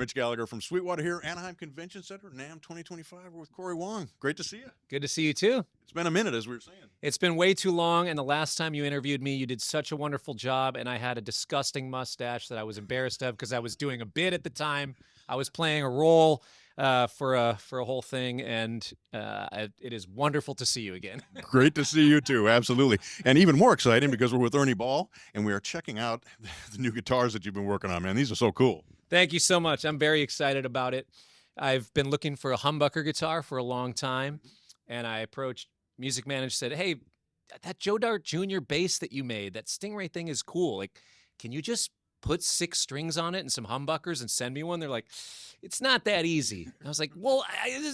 Mitch Gallagher from Sweetwater here, Anaheim Convention Center, NAMM 2025. We're with Cory Wong. Great to see you. Good to see you too. It's been a minute, as we were saying. It's been way too long, and the last time you interviewed me, you did such a wonderful job, and I had a disgusting mustache that I was embarrassed of because I was doing a bit at the time. I was playing a role for a whole thing, and it is wonderful to see you again. Great to see you too, absolutely. And even more exciting because we're with Ernie Ball, and we are checking out the new guitars that you've been working on, man. These are so cool. Thank you so much. I'm very excited about it. I've been looking for a humbucker guitar for a long time, and I approached Music Man and said, hey, that Joe Dart Jr. bass that you made, that Stingray thing is cool. Like, can you just put 6 strings on it and some humbuckers and send me one? They're like, it's not that easy. I was like, well,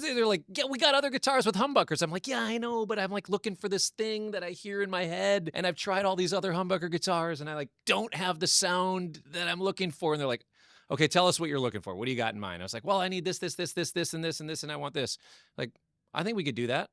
they're like, yeah, we got other guitars with humbuckers. I'm like, yeah, I know, but I'm like looking for this thing that I hear in my head, and I've tried all these other humbucker guitars, and I like don't have the sound that I'm looking for. And they're like, okay, tell us what you're looking for. What do you got in mind? I was like, well, I need this, and this, and I want this. Like, I think we could do that.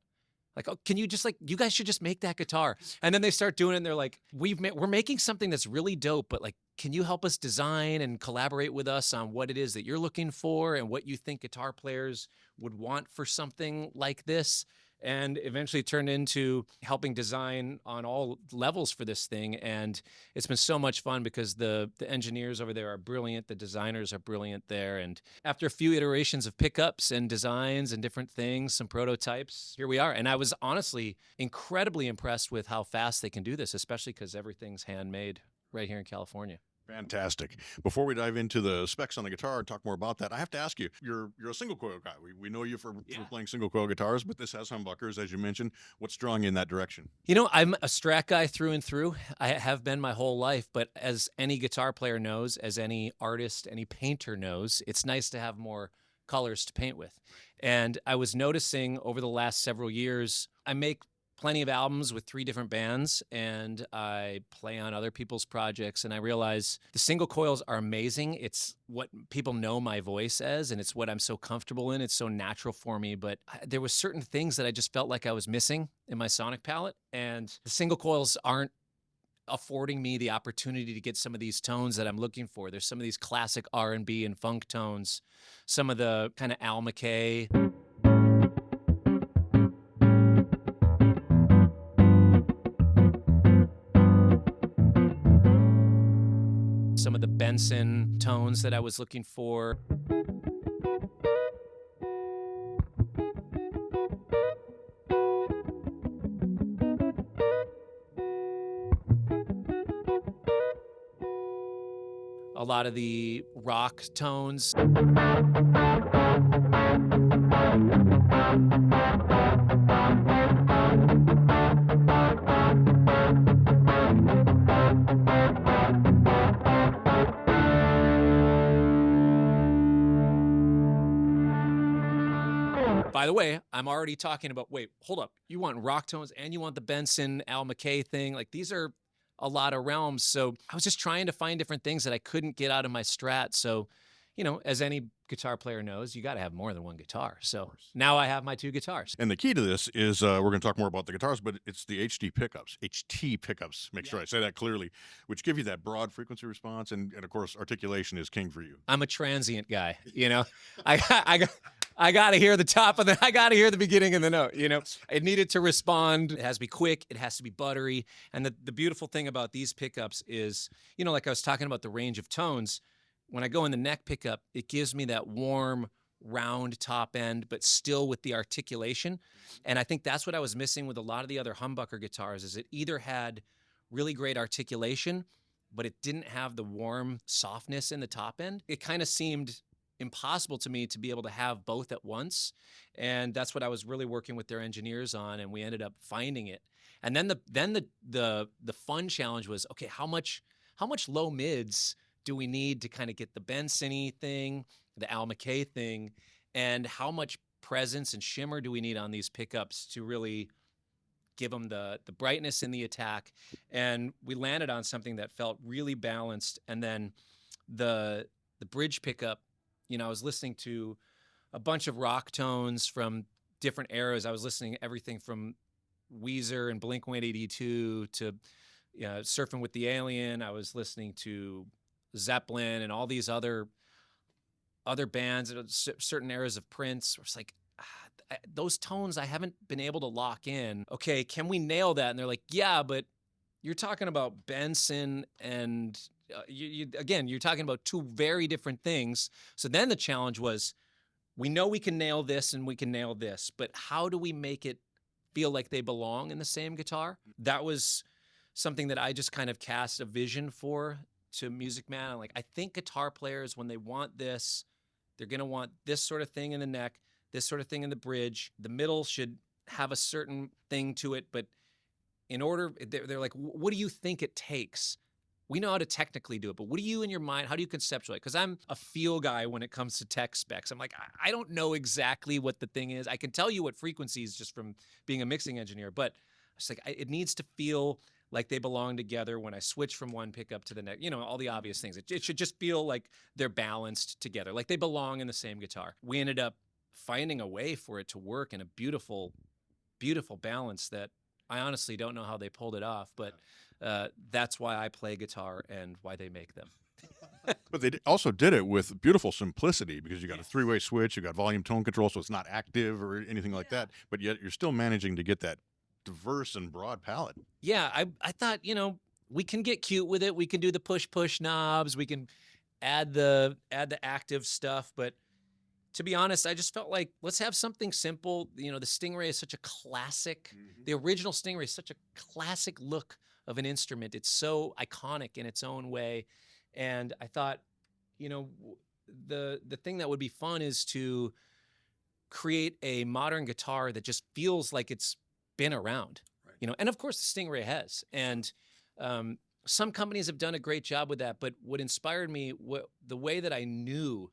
Like, oh, can you just like, you guys should just make that guitar. And then they start doing it and they're like, we're making something that's really dope, but like, can you help us design and collaborate with us on what it is that you're looking for and what you think guitar players would want for something like this? And eventually turned into helping design on all levels for this thing. And it's been so much fun because the engineers over there are brilliant. The designers are brilliant there. And after a few iterations of pickups and designs and different things, some prototypes, here we are. And I was honestly incredibly impressed with how fast they can do this, especially because everything's handmade right here in California. Fantastic. Before we dive into the specs on the guitar and talk more about that, I have to ask you, you're a single coil guy. We know you for playing single coil guitars, but this has humbuckers, as you mentioned. What's drawing you in that direction? You know, I'm a Strat guy through and through. I have been my whole life, but as any guitar player knows, as any artist, any painter knows, it's nice to have more colors to paint with. And I was noticing over the last several years, I make plenty of albums with 3 different bands, and I play on other people's projects, and I realize the single coils are amazing. It's what people know my voice as, and it's what I'm so comfortable in. It's so natural for me, but there was certain things that I just felt like I was missing in my sonic palette, and the single coils aren't affording me the opportunity to get some of these tones that I'm looking for. There's some of these classic R&B and funk tones, some of the kind of Al McKay. Some of the Benson tones that I was looking for. A lot of the rock tones. By the way, I'm already talking about, wait, hold up. You want rock tones and you want the Benson, Al McKay thing. Like, these are a lot of realms. So I was just trying to find different things that I couldn't get out of my Strat. So, you know, as any guitar player knows, you got to have more than one guitar. So now I have my 2 guitars. And the key to this is we're going to talk more about the guitars, but it's the HT pickups. Make sure I say that clearly, which give you that broad frequency response. And of course, articulation is king for you. I'm a transient guy, you know. I got to hear the top of I got to hear the beginning of the note, you know. It needed to respond. It has to be quick. It has to be buttery. And the beautiful thing about these pickups is, you know, like I was talking about the range of tones, when I go in the neck pickup, it gives me that warm, round top end, but still with the articulation. And I think that's what I was missing with a lot of the other humbucker guitars, is it either had really great articulation, but it didn't have the warm softness in the top end. It kind of seemed impossible to me to be able to have both at once. And that's what I was really working with their engineers on, and we ended up finding it. And then the fun challenge was, okay, how much low mids do we need to kind of get the Benson-y thing, the Al McKay thing, and how much presence and shimmer do we need on these pickups to really give them the brightness in the attack? And we landed on something that felt really balanced. And then the bridge pickup, you know, I was listening to a bunch of rock tones from different eras. I was listening to everything from Weezer and Blink-182 to Surfing with the Alien. I was listening to Zeppelin and all these other other bands, certain eras of Prince. It's like, those tones I haven't been able to lock in. Okay, can we nail that? And they're like, yeah, but you're talking about Benson and again, you're talking about two very different things. So then the challenge was, we know we can nail this and we can nail this, but how do we make it feel like they belong in the same guitar? That was something that I just kind of cast a vision for to Music Man. I'm like, I think guitar players, when they want this, they're going to want this sort of thing in the neck, this sort of thing in the bridge. The middle should have a certain thing to it, but in order, they're like, what do you think it takes? We know how to technically do it, but what do you in your mind, how do you conceptualize? Because I'm a feel guy when it comes to tech specs. I'm like, I don't know exactly what the thing is. I can tell you what frequencies just from being a mixing engineer, but it's like, it needs to feel like they belong together when I switch from one pickup to the next, all the obvious things. It should just feel like they're balanced together, like they belong in the same guitar. We ended up finding a way for it to work in a beautiful, beautiful balance that I honestly don't know how they pulled it off, but that's why I play guitar and why they make them. But they also did it with beautiful simplicity, because you got a three-way switch, you got volume tone control, so it's not active or anything like that, but yet you're still managing to get that diverse and broad palette. Yeah, I thought, we can get cute with it. We can do the push knobs. We can add the active stuff, but to be honest, I just felt like, let's have something simple. The Stingray is such a classic. The original Stingray is such a classic look of an instrument. It's so iconic in its own way. And I thought, the thing that would be fun is to create a modern guitar that just feels like it's been around, right. And of course the Stingray has. And some companies have done a great job with that. But what inspired me, the way that I knew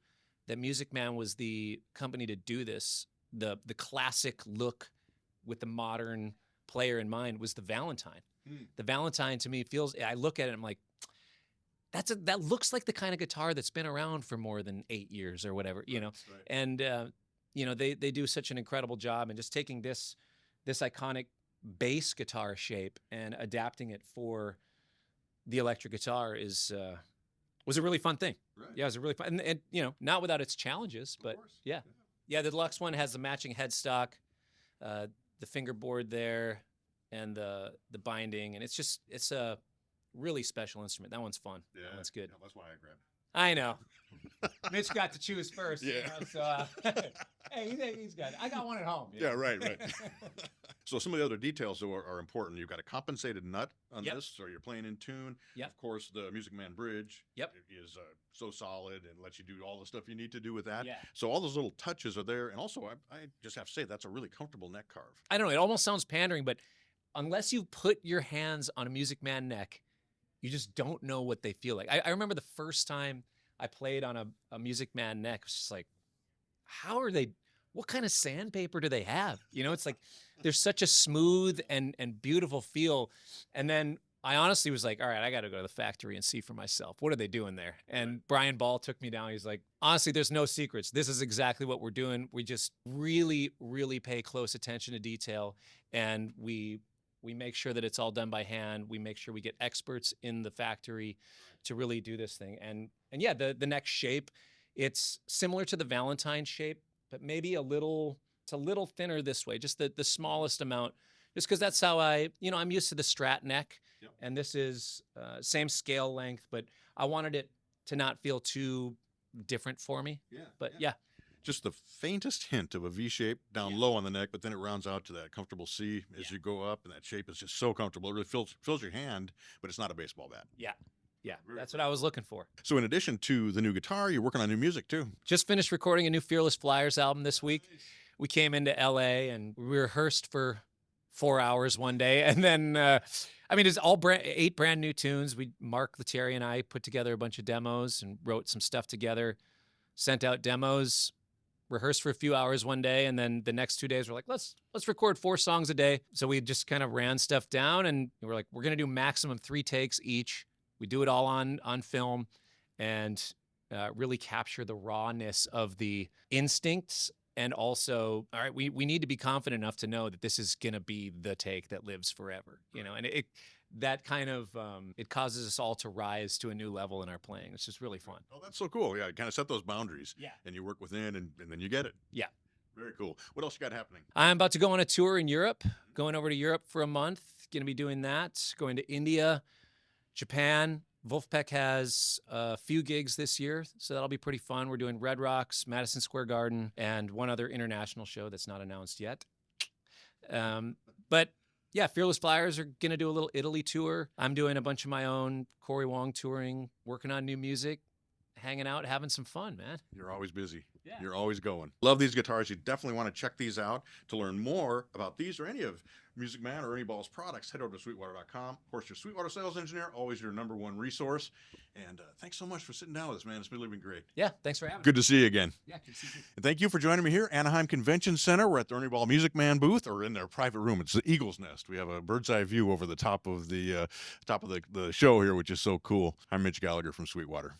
that Music Man was the company to do this, the classic look with the modern player in mind, was the Valentine. The Valentine, to me, I look at it, I'm like, that looks like the kind of guitar that's been around for more than 8 years or whatever, Right. And they do such an incredible job, and just taking this iconic bass guitar shape and adapting it for the electric guitar was a really fun thing. Right. Yeah, it was a really fun, and not without its challenges, but yeah. The deluxe one has the matching headstock, the fingerboard there, and the binding, and it's a really special instrument. That one's fun. Yeah, that one's good. Yeah, that's why I grabbed it. I know. Mitch got to choose first. Yeah. So hey, he's got it. I got one at home. Yeah, right. So some of the other details though are important. You've got a compensated nut on this, so you're playing in tune. Yep. Of course, the Music Man bridge is so solid and lets you do all the stuff you need to do with that. Yeah. So all those little touches are there. And also, I just have to say, that's a really comfortable neck carve. I don't know. It almost sounds pandering, but unless you put your hands on a Music Man neck, you just don't know what they feel like. I remember the first time I played on a Music Man neck, it was just like, what kind of sandpaper do they have? It's like, there's such a smooth and beautiful feel. And then I honestly was like, all right, I got to go to the factory and see for myself. What are they doing there? And Brian Ball took me down. He's like, honestly, there's no secrets. This is exactly what we're doing. We just really, really pay close attention to detail. And we make sure that it's all done by hand. We make sure we get experts in the factory to really do this thing. And yeah, the neck shape, it's similar to the Valentine shape, but maybe it's a little thinner this way, just the smallest amount, just because that's how I'm used to the Strat neck. Yep. And this is same scale length, but I wanted it to not feel too different for me. Yeah. But yeah. Just the faintest hint of a V shape down low on the neck, but then it rounds out to that comfortable C as you go up, and that shape is just so comfortable. It really fills your hand, but it's not a baseball bat. Yeah, that's what I was looking for. So in addition to the new guitar, you're working on new music too. Just finished recording a new Fearless Flyers album this week. Nice. We came into LA and we rehearsed for 4 hours one day, and then it's all 8 brand new tunes. Mark Lettieri and I put together a bunch of demos and wrote some stuff together, sent out demos, rehearsed for a few hours one day, and then the next 2 days we're like, let's record 4 songs a day. So we just kind of ran stuff down, and we're like, we're gonna do maximum 3 takes each. We do it all on film, and really capture the rawness of the instincts. And also, all right, we need to be confident enough to know that this is gonna be the take that lives forever, And that kind of it causes us all to rise to a new level in our playing. It's just really fun. Oh, that's so cool. Yeah, kind of set those boundaries. Yeah. And you work within, and then you get it. Yeah. Very cool. What else you got happening? I'm about to go on a tour in Europe, going over to Europe for a month. Going to be doing that, going to India, Japan. Wolfpack has a few gigs this year, so that'll be pretty fun. We're doing Red Rocks, Madison Square Garden, and one other international show that's not announced yet. But yeah, Fearless Flyers are going to do a little Italy tour. I'm doing a bunch of my own Cory Wong touring, working on new music, hanging out, having some fun, man. You're always busy. Yeah. You're always going. Love these guitars. You definitely want to check these out. To learn more about these or any of Music Man or Ernie Ball's products, head over to sweetwater.com. Of course, your Sweetwater sales engineer, always your #1 resource. And thanks so much for sitting down with us, man. It's really been great. Yeah, thanks for having me. Good to see you again. Yeah, good to see you. And thank you for joining me here, Anaheim Convention Center. We're at the Ernie Ball Music Man booth, or in their private room. It's the Eagle's Nest. We have a bird's eye view over the top of the show here, which is so cool. I'm Mitch Gallagher from Sweetwater.